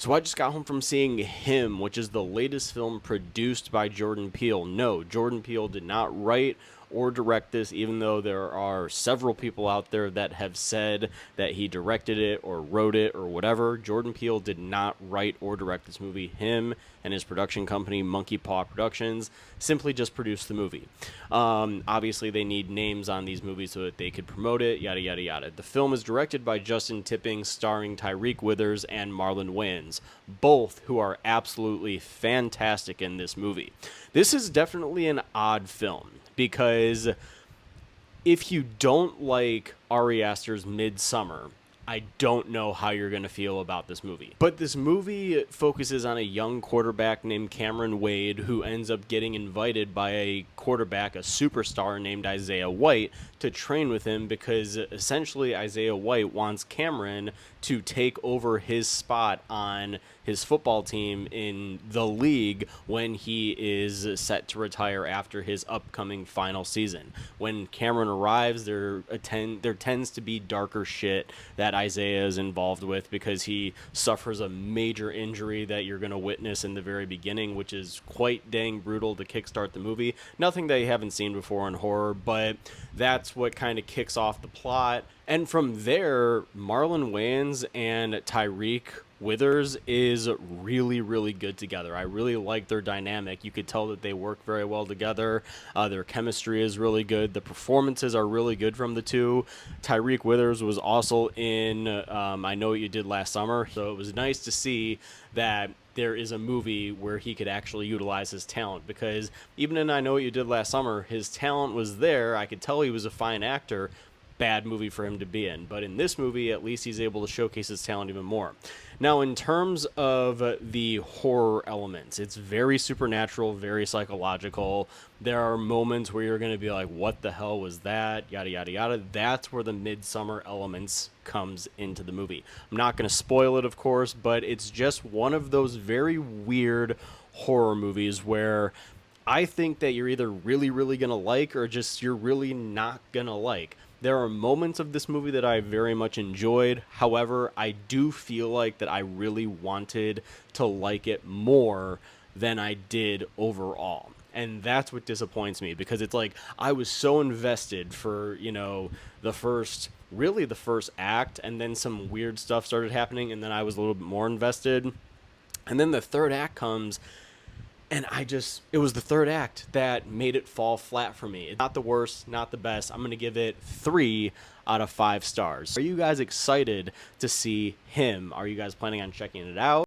So I just got home from seeing Him, which is the latest film produced by Jordan Peele. No, Jordan Peele did not write or direct this, even though there are several people out there that have said that he directed it or wrote it or whatever. Jordan Peele did not write or direct this movie. Him and his production company, Monkey Paw Productions, simply just produced the movie. Obviously, they need names on these movies so that they could promote it, yada, yada, yada. The film is directed by Justin Tipping, starring Tyreek Withers and Marlon Wayans, both who are absolutely fantastic in this movie. This is definitely an odd film because if you don't like Ari Aster's Midsummer, I don't know how you're going to feel about this movie. But this movie focuses on a young quarterback named Cameron Wade who ends up getting invited by a quarterback, a superstar named Isaiah White, to train with him because essentially Isaiah White wants Cameron to take over his spot on his football team in the league when he is set to retire after his upcoming final season. When Cameron arrives, there tends to be darker shit that Isaiah is involved with because he suffers a major injury that you're going to witness in the very beginning, which is quite dang brutal to kickstart the movie. Nothing that you haven't seen before in horror, but that's what kind of kicks off the plot. And from there, Marlon Wayans and Tyreek Withers is really, really good together. I really like their dynamic. You could tell that they work very well together. Their chemistry is really good. The performances are really good from the two. Tyreek Withers was also in I Know What You Did Last Summer, so it was nice to see that there is a movie where he could actually utilize his talent, because even in I Know What You Did Last Summer, his talent was there. I could tell he was a fine actor. Bad movie for him to be in, but in this movie at least he's able to showcase his talent even more. Now, in terms of the horror elements, it's very supernatural, very psychological. There are moments where you're going to be like, what the hell was that, yada yada yada. That's where the Midsummer elements comes into the movie. I'm not going to spoil it, of course, but it's just one of those very weird horror movies where I think that you're either really, really going to like or just you're really not going to like. There are moments of this movie that I very much enjoyed. However, I do feel like that I really wanted to like it more than I did overall. And that's what disappoints me, because it's like I was so invested for, the first act, and then some weird stuff started happening, and then I was a little bit more invested. And then the third act comes, and it was the third act that made it fall flat for me. It's not the worst, not the best. I'm going to give it 3 out of 5 stars. Are you guys excited to see Him? Are you guys planning on checking it out?